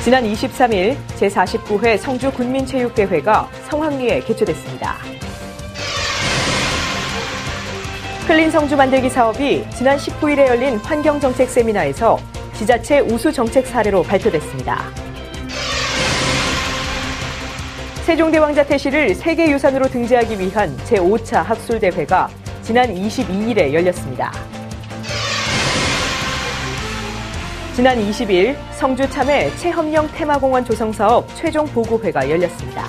지난 23일 제49회 성주군민체육대회가 성황리에 개최됐습니다. 클린 성주 만들기 사업이 지난 19일에 열린 환경정책 세미나에서 지자체 우수 정책 사례로 발표됐습니다. 세종대왕자 태실을 세계유산으로 등재하기 위한 제5차 학술대회가 지난 22일에 열렸습니다. 지난 20일 성주 참외 체험형 테마공원 조성사업 최종 보고회가 열렸습니다.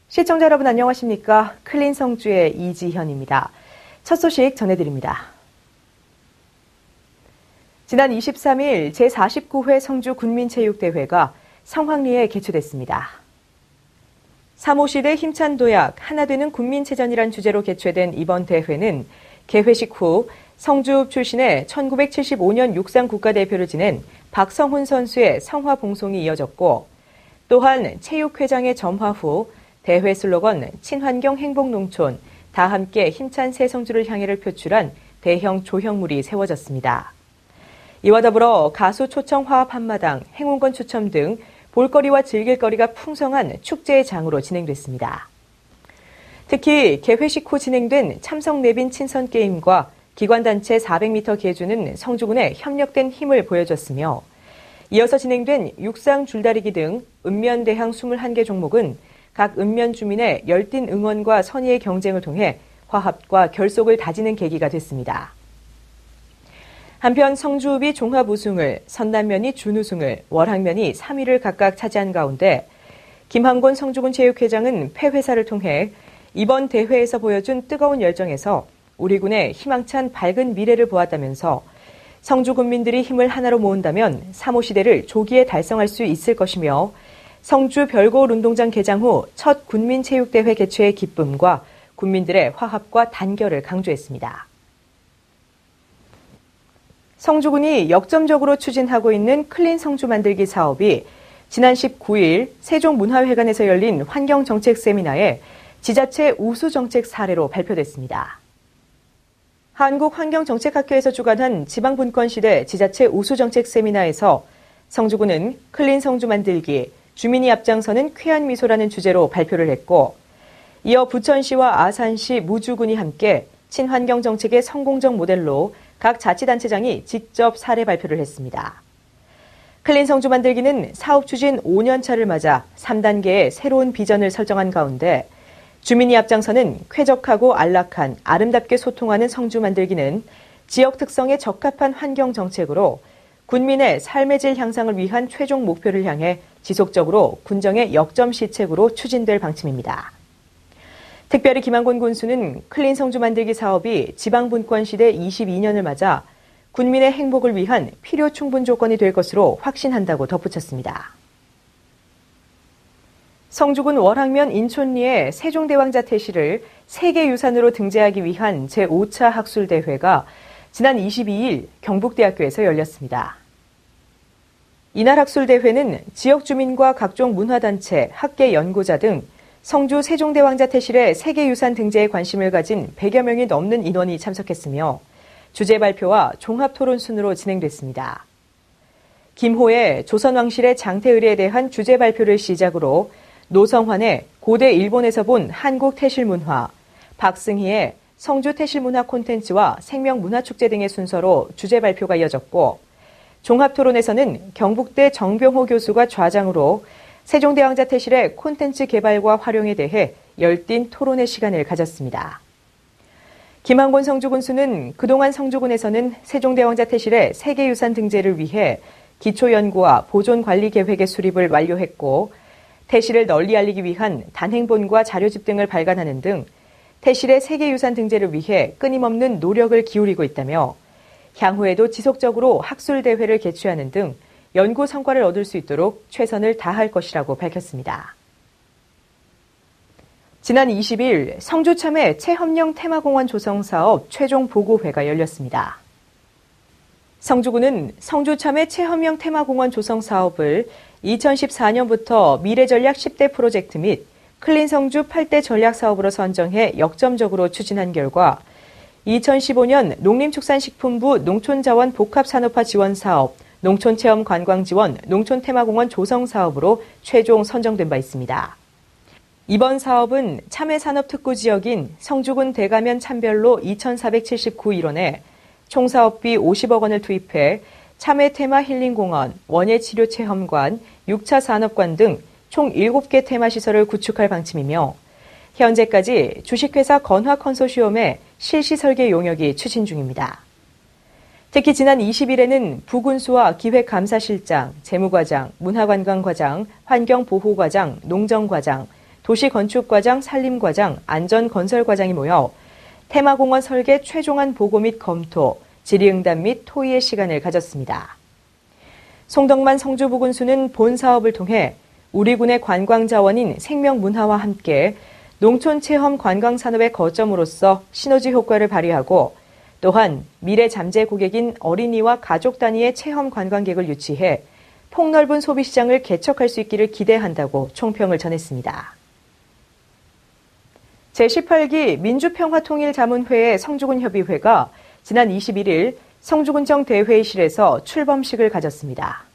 시청자 여러분 안녕하십니까? 클린 성주의 이지현입니다. 첫 소식 전해드립니다. 지난 23일 제49회 성주 군민체육대회가 성황리에 개최됐습니다. 사모시대 힘찬 도약, 하나 되는 군민체전이란 주제로 개최된 이번 대회는 개회식 후 성주 출신의 1975년 육상 국가대표를 지낸 박성훈 선수의 성화 봉송이 이어졌고, 또한 체육회장의 점화 후 대회 슬로건 친환경 행복농촌, 다 함께 힘찬 새 성주를 향해를 표출한 대형 조형물이 세워졌습니다. 이와 더불어 가수 초청 화합 한마당, 행운권 추첨 등 볼거리와 즐길거리가 풍성한 축제의 장으로 진행됐습니다. 특히 개회식 후 진행된 참석 내빈 친선 게임과 기관단체 400m 계주는 성주군의 협력된 힘을 보여줬으며, 이어서 진행된 육상 줄다리기 등 읍면대항 21개 종목은 각 읍면 주민의 열띤 응원과 선의의 경쟁을 통해 화합과 결속을 다지는 계기가 됐습니다. 한편 성주읍이 종합 우승을, 선남면이 준우승을, 월항면이 3위를 각각 차지한 가운데 김한곤 성주군 체육회장은 폐회사를 통해 이번 대회에서 보여준 뜨거운 열정에서 우리 군의 희망찬 밝은 미래를 보았다면서 성주 군민들이 힘을 하나로 모은다면 사모시대를 조기에 달성할 수 있을 것이며, 성주 별고을 운동장 개장 후 첫 군민체육대회 개최의 기쁨과 군민들의 화합과 단결을 강조했습니다. 성주군이 역점적으로 추진하고 있는 클린 성주 만들기 사업이 지난 19일 세종문화회관에서 열린 환경정책 세미나에 지자체 우수정책 사례로 발표됐습니다. 한국환경정책학회에서 주관한 지방분권시대 지자체 우수정책 세미나에서 성주군은 클린 성주 만들기, 주민이 앞장서는 쾌한 미소라는 주제로 발표를 했고, 이어 부천시와 아산시, 무주군이 함께 친환경 정책의 성공적 모델로 각 자치단체장이 직접 사례 발표를 했습니다. 클린 성주 만들기는 사업 추진 5년 차를 맞아 3단계의 새로운 비전을 설정한 가운데, 주민이 앞장서는 쾌적하고 안락한, 아름답게 소통하는 성주 만들기는 지역 특성에 적합한 환경 정책으로 군민의 삶의 질 향상을 위한 최종 목표를 향해 지속적으로 군정의 역점 시책으로 추진될 방침입니다. 특별히 김한곤 군수는 클린 성주 만들기 사업이 지방분권 시대 22년을 맞아 군민의 행복을 위한 필요 충분 조건이 될 것으로 확신한다고 덧붙였습니다. 성주군 월항면 인촌리의 세종대왕자 태실을 세계유산으로 등재하기 위한 제5차 학술대회가 지난 22일 경북대학교에서 열렸습니다. 이날 학술대회는 지역 주민과 각종 문화단체, 학계 연구자 등 성주 세종대왕자 태실의 세계유산 등재에 관심을 가진 100여 명이 넘는 인원이 참석했으며 주제 발표와 종합토론 순으로 진행됐습니다. 김호의 조선왕실의 장태의리에 대한 주제 발표를 시작으로 노성환의 고대 일본에서 본 한국 태실문화, 박승희의 성주 태실문화 콘텐츠와 생명문화축제 등의 순서로 주제 발표가 이어졌고, 종합토론에서는 경북대 정병호 교수가 좌장으로 세종대왕자 태실의 콘텐츠 개발과 활용에 대해 열띤 토론의 시간을 가졌습니다. 김한곤 성주군수는 그동안 성주군에서는 세종대왕자 태실의 세계유산 등재를 위해 기초연구와 보존관리 계획의 수립을 완료했고, 태실을 널리 알리기 위한 단행본과 자료집 등을 발간하는 등 태실의 세계유산 등재를 위해 끊임없는 노력을 기울이고 있다며, 향후에도 지속적으로 학술대회를 개최하는 등 연구 성과를 얻을 수 있도록 최선을 다할 것이라고 밝혔습니다. 지난 20일 성주 참외 체험형 테마공원 조성 사업 최종 보고회가 열렸습니다. 성주군은 성주 참외 체험형 테마공원 조성 사업을 2014년부터 미래전략 10대 프로젝트 및 클린 성주 8대 전략 사업으로 선정해 역점적으로 추진한 결과 2015년 농림축산식품부 농촌자원 복합산업화 지원 사업 농촌체험관광지원 농촌테마공원 조성사업으로 최종 선정된 바 있습니다. 이번 사업은 참외산업특구지역인 성주군 대가면 참별로 2,479일원에 총 사업비 50억 원을 투입해 참외테마 힐링공원, 원예치료체험관, 6차 산업관 등 총 7개 테마시설을 구축할 방침이며 현재까지 주식회사 건화 컨소시엄의 실시 설계 용역이 추진 중입니다. 특히 지난 20일에는 부군수와 기획감사실장, 재무과장, 문화관광과장, 환경보호과장, 농정과장, 도시건축과장, 산림과장, 안전건설과장이 모여 테마공원 설계 최종안 보고 및 검토, 질의응답 및 토의의 시간을 가졌습니다. 송덕만 성주부군수는 본 사업을 통해 우리 군의 관광자원인 생명문화와 함께 농촌체험 관광산업의 거점으로서 시너지 효과를 발휘하고 또한 미래 잠재 고객인 어린이와 가족 단위의 체험 관광객을 유치해 폭넓은 소비시장을 개척할 수 있기를 기대한다고 총평을 전했습니다. 제18기 민주평화통일자문회의 성주군협의회가 지난 21일 성주군청 대회의실에서 출범식을 가졌습니다.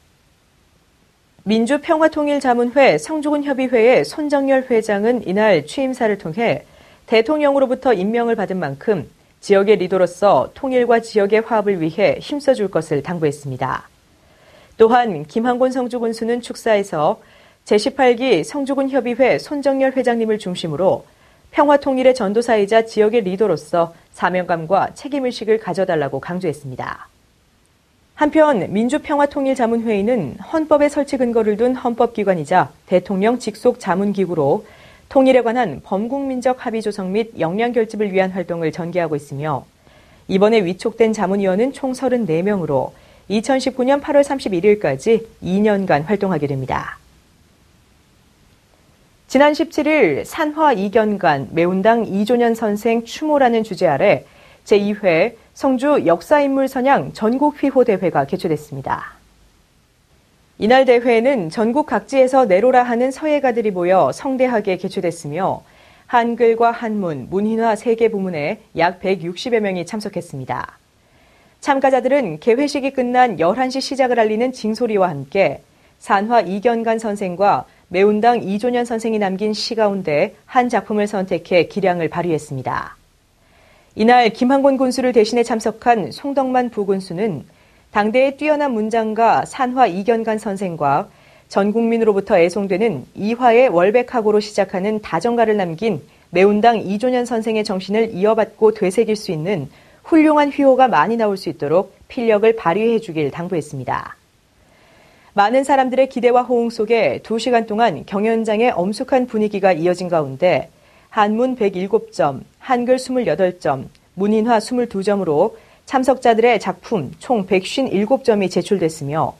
민주평화통일자문회 성주군협의회의 손정열 회장은 이날 취임사를 통해 대통령으로부터 임명을 받은 만큼 지역의 리더로서 통일과 지역의 화합을 위해 힘써줄 것을 당부했습니다. 또한 김한곤 성주군수는 축사에서 제18기 성주군협의회 손정열 회장님을 중심으로 평화통일의 전도사이자 지역의 리더로서 사명감과 책임의식을 가져달라고 강조했습니다. 한편 민주평화통일자문회의는 헌법의 설치 근거를 둔 헌법기관이자 대통령 직속 자문기구로 통일에 관한 범국민적 합의 조성 및 역량 결집을 위한 활동을 전개하고 있으며 이번에 위촉된 자문위원은 총 34명으로 2019년 8월 31일까지 2년간 활동하게 됩니다. 지난 17일 산화 이견간 매운당 이조년 선생 추모라는 주제 아래 제2회 성주 역사인물선양 전국휘호대회가 개최됐습니다. 이날 대회에는 전국 각지에서 내로라 하는 서예가들이 모여 성대하게 개최됐으며 한글과 한문, 문인화 3개 부문에 약 160여 명이 참석했습니다. 참가자들은 개회식이 끝난 11시 시작을 알리는 징소리와 함께 산화 이견간 선생과 매운당 이조년 선생이 남긴 시 가운데 한 작품을 선택해 기량을 발휘했습니다. 이날 김한곤 군수를 대신해 참석한 송덕만 부군수는 당대의 뛰어난 문장가 산화 이견간 선생과 전 국민으로부터 애송되는 이화의 월백하고로 시작하는 다정가를 남긴 매운당 이조년 선생의 정신을 이어받고 되새길 수 있는 훌륭한 휘호가 많이 나올 수 있도록 필력을 발휘해 주길 당부했습니다. 많은 사람들의 기대와 호응 속에 2시간 동안 경연장의 엄숙한 분위기가 이어진 가운데 한문 107점, 한글 28점, 문인화 22점으로 참석자들의 작품 총 157점이 제출됐으며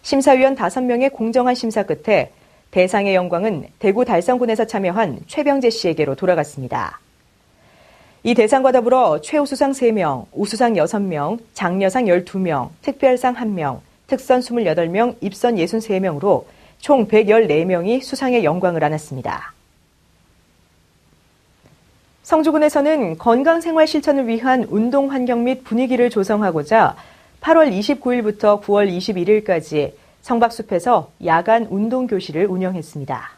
심사위원 5명의 공정한 심사 끝에 대상의 영광은 대구 달성군에서 참여한 최병재 씨에게로 돌아갔습니다. 이 대상과 더불어 최우수상 3명, 우수상 6명, 장려상 12명, 특별상 1명, 특선 28명, 입선 63명으로 총 114명이 수상의 영광을 안았습니다. 성주군에서는 건강생활 실천을 위한 운동 환경 및 분위기를 조성하고자 8월 29일부터 9월 21일까지 성박숲에서 야간 운동교실을 운영했습니다.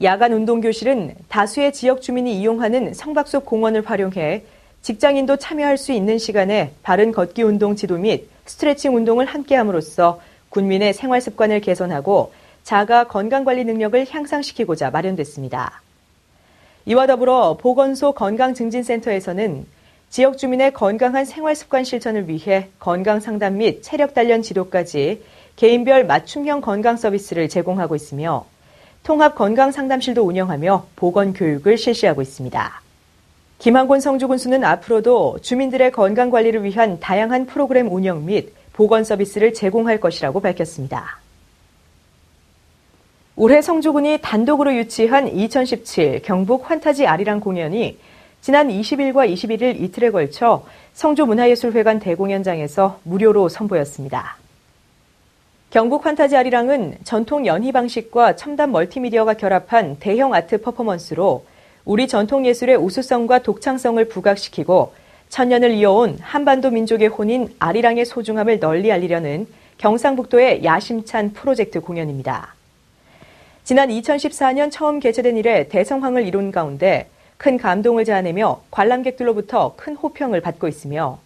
야간 운동교실은 다수의 지역 주민이 이용하는 성박숲 공원을 활용해 직장인도 참여할 수 있는 시간에 바른 걷기 운동 지도 및 스트레칭 운동을 함께함으로써 군민의 생활 습관을 개선하고 자가 건강관리 능력을 향상시키고자 마련됐습니다. 이와 더불어 보건소 건강증진센터에서는 지역 주민의 건강한 생활습관 실천을 위해 건강상담 및 체력단련 지도까지 개인별 맞춤형 건강 서비스를 제공하고 있으며 통합건강상담실도 운영하며 보건교육을 실시하고 있습니다. 김한곤 성주군수는 앞으로도 주민들의 건강관리를 위한 다양한 프로그램 운영 및 보건 서비스를 제공할 것이라고 밝혔습니다. 올해 성주군이 단독으로 유치한 2017 경북 환타지 아리랑 공연이 지난 20일과 21일 이틀에 걸쳐 성주문화예술회관 대공연장에서 무료로 선보였습니다. 경북 환타지 아리랑은 전통 연희 방식과 첨단 멀티미디어가 결합한 대형 아트 퍼포먼스로 우리 전통 예술의 우수성과 독창성을 부각시키고 천년을 이어온 한반도 민족의 혼인 아리랑의 소중함을 널리 알리려는 경상북도의 야심찬 프로젝트 공연입니다. 지난 2014년 처음 개최된 이래 대성황을 이룬 가운데 큰 감동을 자아내며 관람객들로부터 큰 호평을 받고 있으며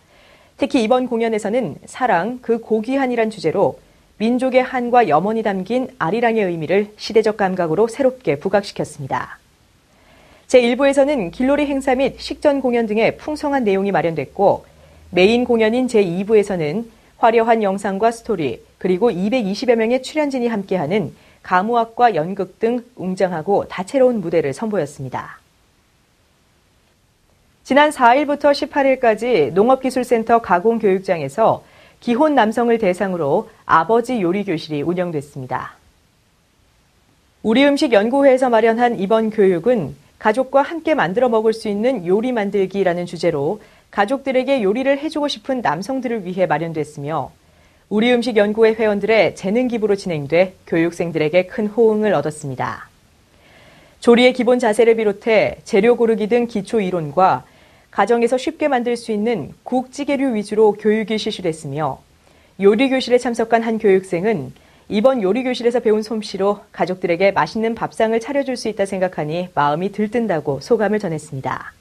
특히 이번 공연에서는 사랑, 그 고귀한이란 주제로 민족의 한과 염원이 담긴 아리랑의 의미를 시대적 감각으로 새롭게 부각시켰습니다. 제1부에서는 길놀이 행사 및 식전 공연 등의 풍성한 내용이 마련됐고 메인 공연인 제2부에서는 화려한 영상과 스토리 그리고 220여 명의 출연진이 함께하는 가무악과 연극 등 웅장하고 다채로운 무대를 선보였습니다. 지난 4일부터 18일까지 농업기술센터 가공교육장에서 기혼 남성을 대상으로 아버지 요리교실이 운영됐습니다. 우리음식연구회에서 마련한 이번 교육은 가족과 함께 만들어 먹을 수 있는 요리 만들기라는 주제로 가족들에게 요리를 해주고 싶은 남성들을 위해 마련됐으며 우리음식연구회 회원들의 재능 기부로 진행돼 교육생들에게 큰 호응을 얻었습니다. 조리의 기본 자세를 비롯해 재료 고르기 등 기초 이론과 가정에서 쉽게 만들 수 있는 국, 찌개류 위주로 교육이 실시됐으며 요리교실에 참석한 한 교육생은 이번 요리교실에서 배운 솜씨로 가족들에게 맛있는 밥상을 차려줄 수 있다 생각하니 마음이 들뜬다고 소감을 전했습니다.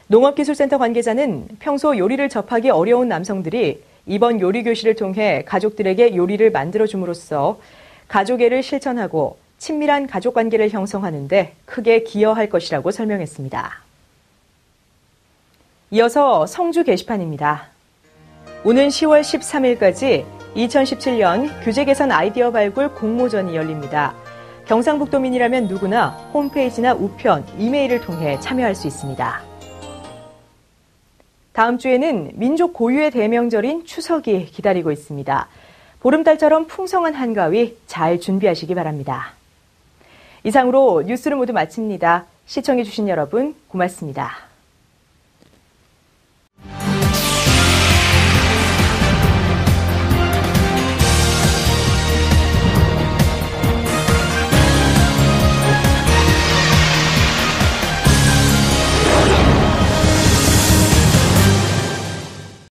농업기술센터 관계자는 평소 요리를 접하기 어려운 남성들이 이번 요리교실을 통해 가족들에게 요리를 만들어줌으로써 가족애를 실천하고 친밀한 가족관계를 형성하는 데 크게 기여할 것이라고 설명했습니다. 이어서 성주 게시판입니다. 오는 10월 13일까지 2017년 규제 개선 아이디어 발굴 공모전이 열립니다. 경상북도민이라면 누구나 홈페이지나 우편, 이메일을 통해 참여할 수 있습니다. 다음 주에는 민족 고유의 대명절인 추석이 기다리고 있습니다. 보름달처럼 풍성한 한가위 잘 준비하시기 바랍니다. 이상으로 뉴스를 모두 마칩니다. 시청해주신 여러분 고맙습니다.